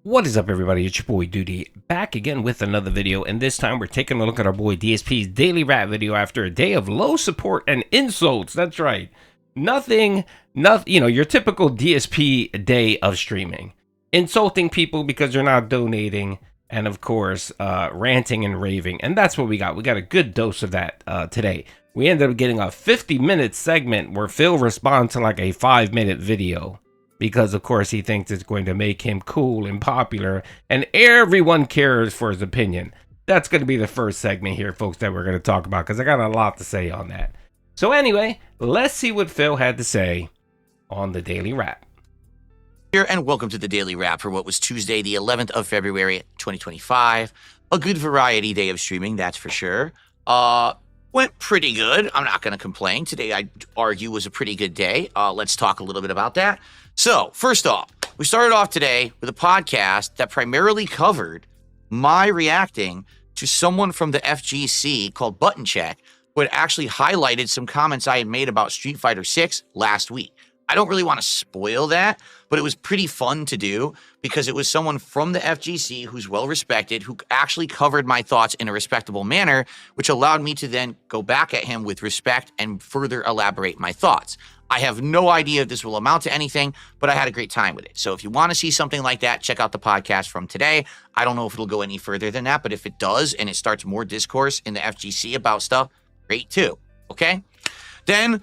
What is up, everybody? It's your boy Doody, back again with another video, and this time we're taking a look at our boy DSP's daily rap video after a day of low support and insults. That's right. Nothing, your typical DSP day of streaming. Insulting people because they're not donating, and of course, ranting and raving. And that's what we got. We got a good dose of that today. We ended up getting a 50-minute segment where Phil responds to like a 5-minute video, because of course he thinks it's going to make him cool and popular and everyone cares for his opinion. That's going to be the first segment here, folks, that we're going to talk about, because I got a lot to say on that. So anyway, let's see what Phil had to say on the Daily Wrap. Here and welcome to the Daily Wrap for what was Tuesday, the 11th of February, 2025. A good variety day of streaming, that's for sure. Went pretty good. I'm not going to complain. Today, I'd argue, was a pretty good day. Let's talk a little bit about that. So, first off, we started off today with a podcast that primarily covered my reacting to someone from the FGC called Button Check, who had actually highlighted some comments I had made about Street Fighter 6 last week. I don't really want to spoil that, but it was pretty fun to do because it was someone from the FGC who's well respected, who actually covered my thoughts in a respectable manner, which allowed me to then go back at him with respect and further elaborate my thoughts. I have no idea if this will amount to anything, but I had a great time with it. So if you want to see something like that, check out the podcast from today. I don't know if it'll go any further than that, but if it does and it starts more discourse in the FGC about stuff, great too. Okay? Then,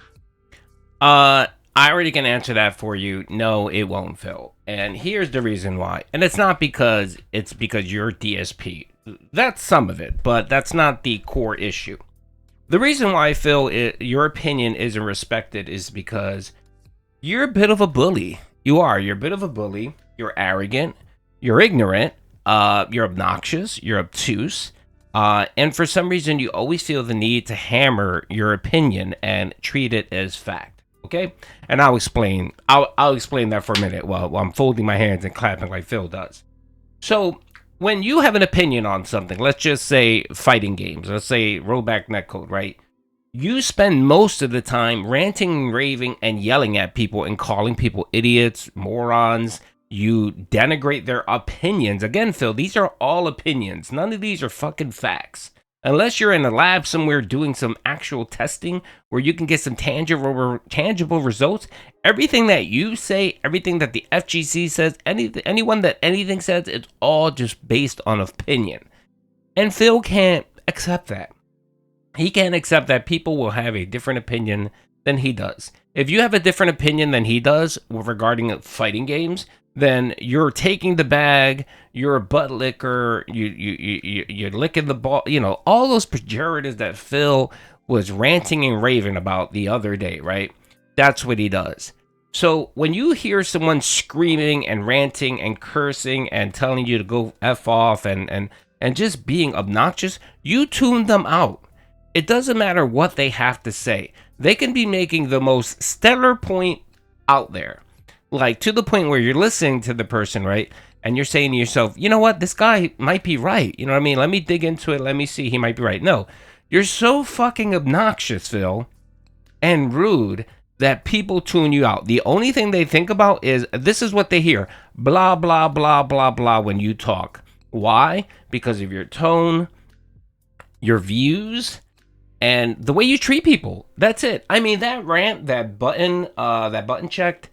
I already can answer that for you. No, it won't, Phil. And here's the reason why. And it's not because you're DSP. That's some of it, but that's not the core issue. The reason why, Phil, your opinion isn't respected is because you're a bit of a bully. You're a bit of a bully. You're arrogant. You're ignorant. You're obnoxious. You're obtuse. And for some reason, you always feel the need to hammer your opinion and treat it as fact. Okay, and I'll explain that for a minute while I'm folding my hands and clapping like Phil does. So when you have an opinion on something, let's just say fighting games, let's say rollback netcode, right? You spend most of the time ranting, raving, and yelling at people and calling people idiots, morons. You denigrate their opinions. Again, Phil, these are all opinions. None of these are fucking facts. Unless you're in a lab somewhere doing some actual testing where you can get some tangible results, everything that you say, everything that the FGC says, anyone that anything says, it's all just based on opinion. And Phil can't accept that. He can't accept that people will have a different opinion than he does. If you have a different opinion than he does regarding fighting games, then you're taking the bag, you're a butt licker, you're licking the ball, all those pejoratives that Phil was ranting and raving about the other day, right? That's what he does. So when you hear someone screaming and ranting and cursing and telling you to go F off and just being obnoxious, you tune them out. It doesn't matter what they have to say. They can be making the most stellar point out there. Like, to the point where you're listening to the person, right? And you're saying to yourself, you know what? This guy might be right. You know what I mean? Let me dig into it. Let me see. He might be right. No, you're so fucking obnoxious, Phil, and rude that people tune you out. The only thing they think about is, this is what they hear. Blah, blah, blah, blah, blah when you talk. Why? Because of your tone, your views, and the way you treat people. That's it. I mean, that rant, that button checked,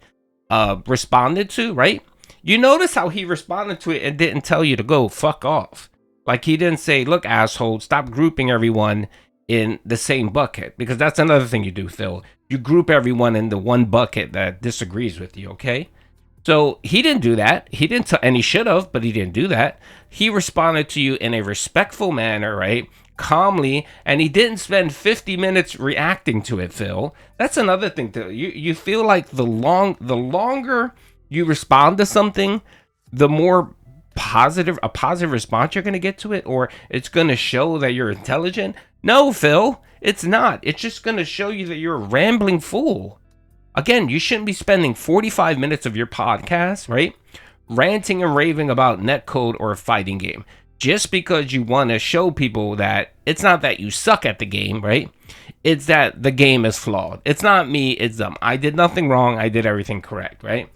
responded to, right? You notice how he responded to it and didn't tell you to go fuck off. Like, he didn't say, look, asshole, stop grouping everyone in the same bucket, because that's another thing you do, Phil. You group everyone in the one bucket that disagrees with you, okay? So he didn't do that. He didn't and he should have, but he didn't do that. He responded to you in a respectful manner, right? Calmly, and he didn't spend 50 minutes reacting to it, Phil. That's another thing too. You feel like the longer you respond to something, the more positive response you're going to get to it, or it's going to show that you're intelligent. No, Phil, it's not. It's just going to show you that you're a rambling fool. Again, you shouldn't be spending 45 minutes of your podcast, right, ranting and raving about netcode or a fighting game. Just because you want to show people that it's not that you suck at the game, right? It's that the game is flawed. It's not me, it's them. I did nothing wrong. I did everything correct, right?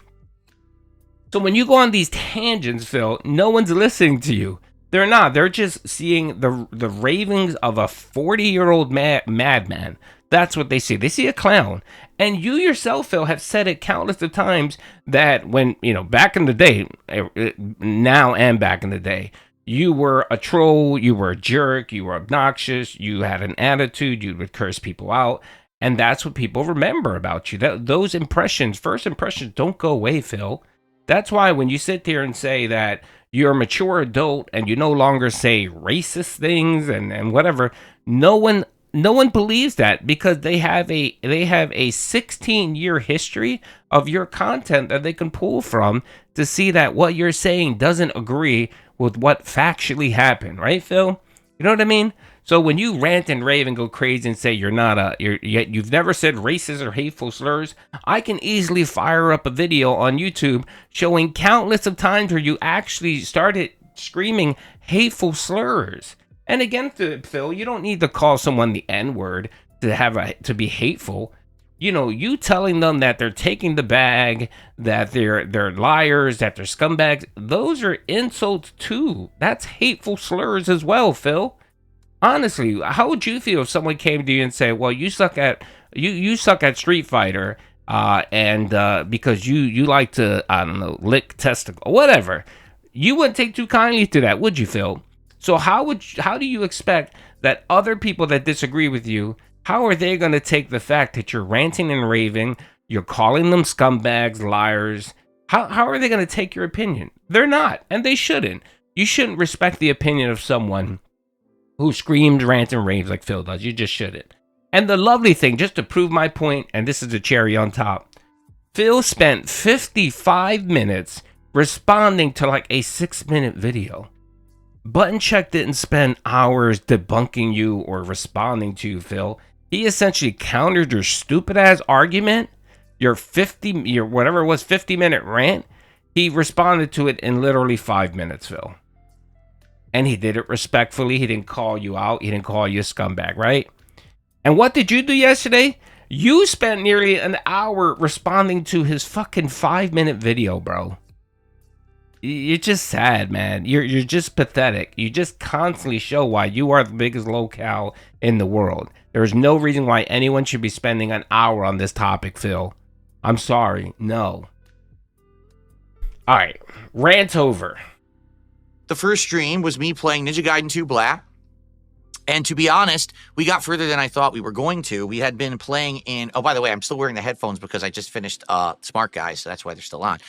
So when you go on these tangents, Phil, no one's listening to you. They're not. They're just seeing the ravings of a 40-year-old madman. That's what they see. They see a clown. And you yourself, Phil, have said it countless of times that when, back in the day, now and back in the day, you were a troll, you were a jerk, you were obnoxious, you had an attitude, you would curse people out. And that's what people remember about you. Those impressions, first impressions, don't go away, Phil. That's why when you sit there and say that you're a mature adult and you no longer say racist things and whatever, no one believes that, because they have a 16-year history of your content that they can pull from to see that what you're saying doesn't agree with what factually happened, right, Phil? You know what I mean? So when you rant and rave and go crazy and say you've never said racist or hateful slurs, I can easily fire up a video on YouTube showing countless of times where you actually started screaming hateful slurs. And again, Phil, you don't need to call someone the N-word to be hateful. You telling them that they're taking the bag, that they're liars, that they're scumbags, those are insults too. That's hateful slurs as well, Phil. Honestly, how would you feel if someone came to you and say, "Well, you suck at Street Fighter, and because you like to, I don't know, lick testicle, whatever." You wouldn't take too kindly to that, would you, Phil? So how do you expect that other people that disagree with you, how are they going to take the fact that you're ranting and raving, you're calling them scumbags, liars? How are they going to take your opinion? They're not, and they shouldn't. You shouldn't respect the opinion of someone who screams, rants, and raves like Phil does. You just shouldn't. And the lovely thing, just to prove my point, and this is the cherry on top, Phil spent 55 minutes responding to like a 6-minute video. Button Check didn't spend hours debunking you or responding to you, Phil. He essentially countered your stupid ass argument, your 50-minute rant. He responded to it in literally 5 minutes, Phil. And he did it respectfully. He didn't call you out. He didn't call you a scumbag, right? And what did you do yesterday? You spent nearly an hour responding to his fucking 5-minute video, bro. You're just sad, man. You're just pathetic. You just constantly show why you are the biggest lolcow in the world. There is no reason why anyone should be spending an hour on this topic, Phil. I'm sorry. No. All right. Rant over. The first stream was me playing Ninja Gaiden 2 Black. And to be honest, we got further than I thought we were going to. We had been playing in... Oh, by the way, I'm still wearing the headphones because I just finished Smark Guys, so that's why they're still on.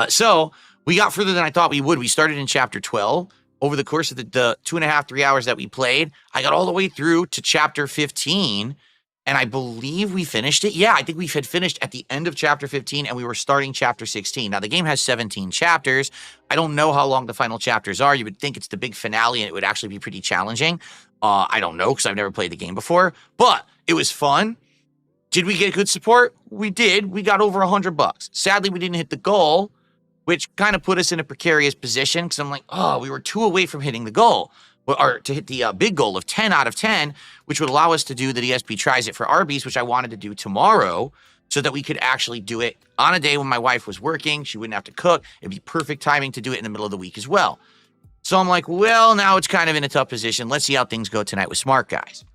So we got further than I thought we would. We started in Chapter 12. Over the course of the 2.5, 3 hours that we played, I got all the way through to Chapter 15. And I believe we finished it. Yeah, I think we had finished at the end of Chapter 15 and we were starting Chapter 16. Now, the game has 17 chapters. I don't know how long the final chapters are. You would think it's the big finale and it would actually be pretty challenging. I don't know because I've never played the game before. But it was fun. Did we get good support? We did. We got over $100. Sadly, we didn't hit the goal, which kind of put us in a precarious position because I'm like, oh, we were 2 away from hitting the goal. Or to hit the big goal of 10 out of 10, which would allow us to do the DSP Tries It for Arby's, which I wanted to do tomorrow so that we could actually do it on a day when my wife was working. She wouldn't have to cook. It'd be perfect timing to do it in the middle of the week as well. So I'm like, well, now it's kind of in a tough position. Let's see how things go tonight with Smark Guys.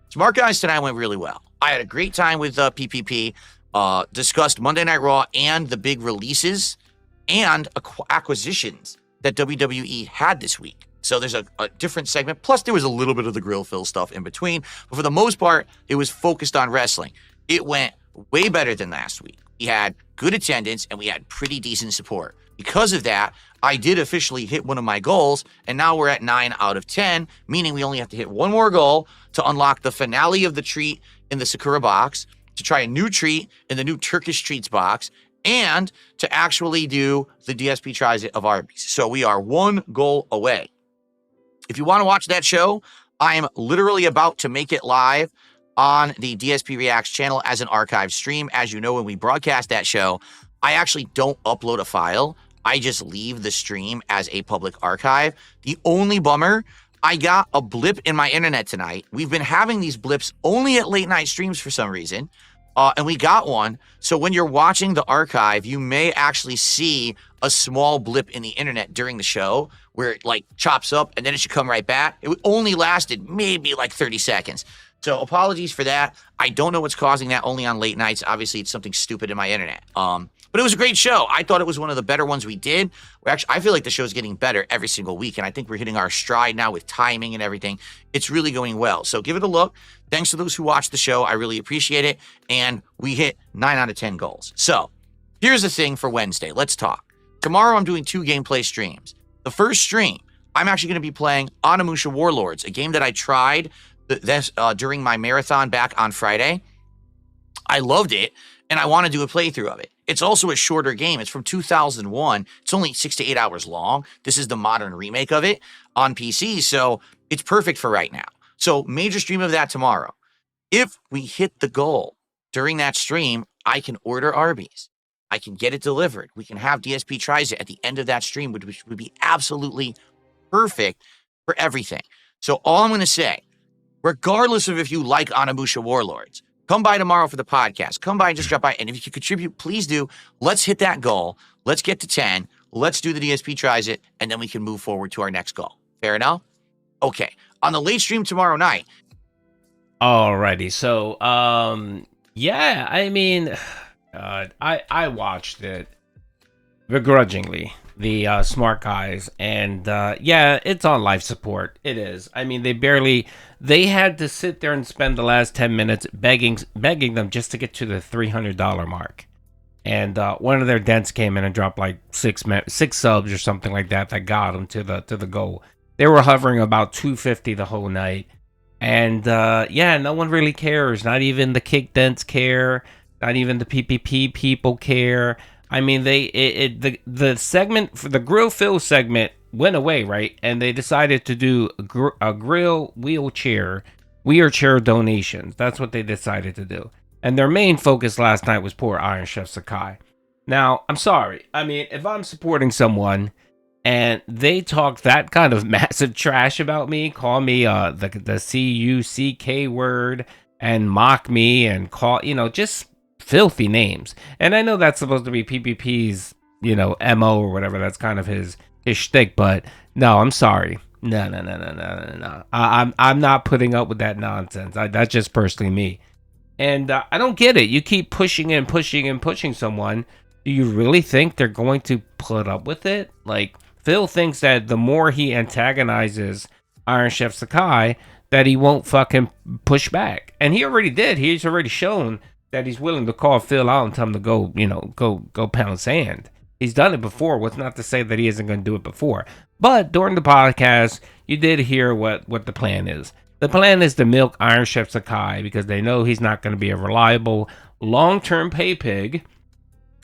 Smark Guys tonight went really well. I had a great time with PPP, discussed Monday Night Raw and the big releases and acquisitions that WWE had this week. So there's a different segment. Plus, there was a little bit of the Grill Phil stuff in between. But for the most part, it was focused on wrestling. It went way better than last week. We had good attendance, and we had pretty decent support. Because of that, I did officially hit one of my goals, and now we're at 9 out of 10, meaning we only have to hit one more goal to unlock the finale of the treat in the Sakura box, to try a new treat in the new Turkish Treats box, and to actually do the DSP Tries It of Arby's. So we are one goal away. If you want to watch that show, I am literally about to make it live on the DSP Reacts channel as an archive stream. As you know, when we broadcast that show, I actually don't upload a file. I just leave the stream as a public archive. The only bummer, I got a blip in my internet tonight. We've been having these blips only at late night streams for some reason. and we got one. So when you're watching the archive, you may actually see a small blip in the internet during the show where it like chops up and then it should come right back. It only lasted maybe like 30 seconds. So apologies for that. I don't know what's causing that only on late nights. Obviously, it's something stupid in my internet. But it was a great show. I thought it was one of the better ones we did. I feel like the show's getting better every single week, and I think we're hitting our stride now with timing and everything. It's really going well. So give it a look. Thanks to those who watched the show. I really appreciate it. And we hit 9 out of 10 goals. So here's the thing for Wednesday. Let's talk. Tomorrow, I'm doing 2 gameplay streams. The first stream, I'm actually going to be playing Onimusha Warlords, a game that I tried during my marathon back on Friday. I loved it, and I want to do a playthrough of it. It's also a shorter game. It's from 2001. It's only 6 to 8 hours long. This is the modern remake of it on PC, so it's perfect for right now. So major stream of that tomorrow. If we hit the goal during that stream, I can order Arby's. I can get it delivered. We can have DSP tries it at the end of that stream, which would be absolutely perfect for everything. So all I'm going to say, regardless of if you like Onimusha Warlords, come by tomorrow for the podcast. Come by and just drop by. And if you can contribute, please do. Let's hit that goal. Let's get to 10. Let's do the DSP tries it, and then we can move forward to our next goal. Fair enough? Okay. On the late stream tomorrow night. Alrighty. So, yeah, I mean, I watched it begrudgingly, the Smark Guys, and yeah, it's on life support. It is. I mean, they had to sit there and spend the last 10 minutes begging them just to get to the $300 mark. And one of their dents came in and dropped like six subs or something like that got them to the goal. They were hovering about 250 the whole night. And yeah, no one really cares. Not even the kick dents care. Not even the PPP people care. I mean, the segment for the grill fill segment went away, right? And they decided to do a grill wheelchair donations. That's what they decided to do. And their main focus last night was poor Iron Chef Sakai. Now, I'm sorry. I mean, if I'm supporting someone and they talk that kind of massive trash about me, call me the C-U-C-K word, and mock me and call, just filthy names. And I know that's supposed to be PPP's, MO or whatever. That's kind of his shtick, but no, I'm sorry. No. I'm not putting up with that nonsense. That's just personally me. And I don't get it. You keep pushing and pushing and pushing someone. Do you really think they're going to put up with it? Like, Phil thinks that the more he antagonizes Iron Chef Sakai, that he won't fucking push back. And he already did. He's already shown that he's willing to call Phil out and tell him to go pound sand. He's done it before. What's not to say that he isn't going to do it before. But during the podcast, you did hear what the plan is. The plan is to milk Iron Chef Sakai because they know he's not going to be a reliable long-term pay pig.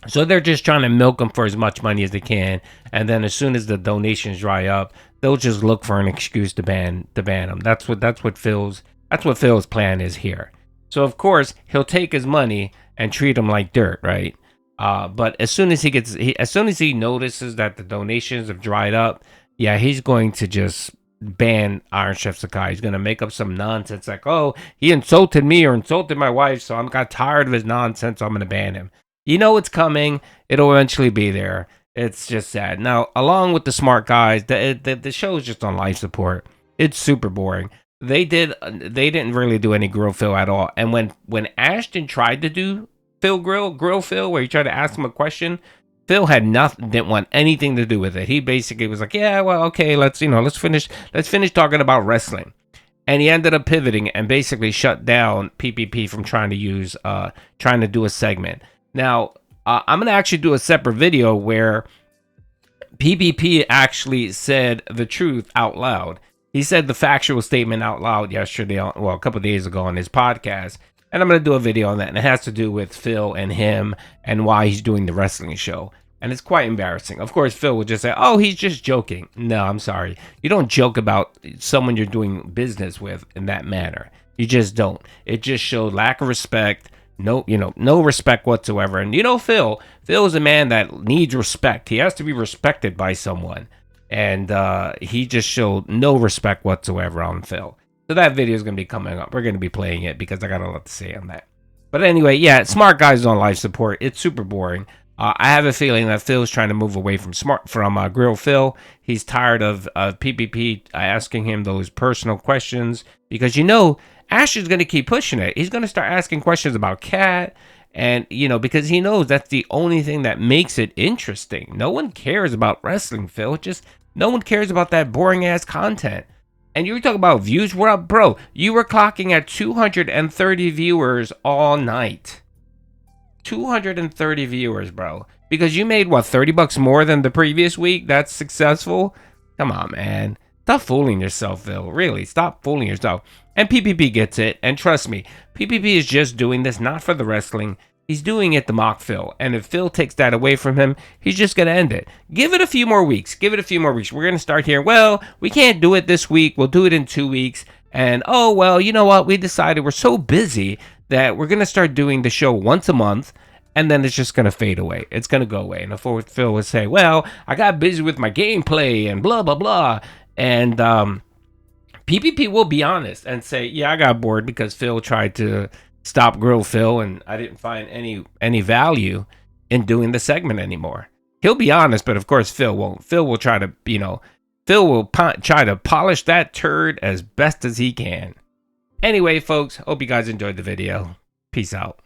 So they're just trying to milk him for as much money as they can. And then as soon as the donations dry up, they'll just look for an excuse to ban him. That's what Phil's plan is here. So of course he'll take his money and treat him like dirt, right? But as soon as he notices that the donations have dried up, yeah, he's going to just ban Iron Chef Sakai. He's going to make up some nonsense like, oh, he insulted me or insulted my wife, so I got tired of his nonsense, so I'm going to ban him. You know it's coming. It'll eventually be there. It's just sad. Now, along with the Smart Guys, the show is just on life support. It's super boring. They didn't really do any grill fill at all. And when Ashton tried to do grill fill, where he tried to ask him a question, Phil had didn't want anything to do with it. He basically was like, yeah, well, okay, let's finish talking about wrestling. And he ended up pivoting and basically shut down PPP from trying to do a segment. Now, I'm going to actually do a separate video where PPP actually said the truth out loud. He said the factual statement out loud yesterday, a couple of days ago on his podcast. And I'm going to do a video on that. And it has to do with Phil and him and why he's doing the wrestling show. And it's quite embarrassing. Of course, Phil would just say, oh, he's just joking. No, I'm sorry. You don't joke about someone you're doing business with in that manner. You just don't. It just showed lack of respect. No respect whatsoever. And Phil is a man that needs respect. He has to be respected by someone. And he just showed no respect whatsoever on Phil. So that video is going to be coming up. We're going to be playing it because I got a lot to say on that. But anyway, yeah, Smark Guys on life support. It's super boring. I have a feeling that Phil's trying to move away from Grill Phil. He's tired of PPP asking him those personal questions because Ash is going to keep pushing it. He's going to start asking questions about Cat, and because he knows that's the only thing that makes it interesting. No one cares about wrestling, Phil. Just no one cares about that boring ass content. And you were talking about views. What up, bro? You were clocking at 230 viewers all night. 230 viewers, bro. Because you made, what, $30 more than the previous week? That's successful? Come on, man. Stop fooling yourself, Phil. Really, stop fooling yourself. And PPP gets it. And trust me, PPP is just doing this not for the wrestling. He's doing it to mock Phil. And if Phil takes that away from him, he's just going to end it. Give it a few more weeks. Give it a few more weeks. We're going to start here. Well, we can't do it this week. We'll do it in 2 weeks. And, oh, well, you know what? We decided we're so busy that we're going to start doing the show once a month. And then it's just going to fade away. It's going to go away. And Phil would say, well, I got busy with my gameplay and blah, blah, blah. And PPP will be honest and say, yeah, I got bored because Phil tried to stop Grill Phil, and I didn't find any value in doing the segment anymore. He'll be honest, but of course Phil won't. Phil will try to, Phil will try to polish that turd as best as he can. Anyway, folks, hope you guys enjoyed the video. Peace out.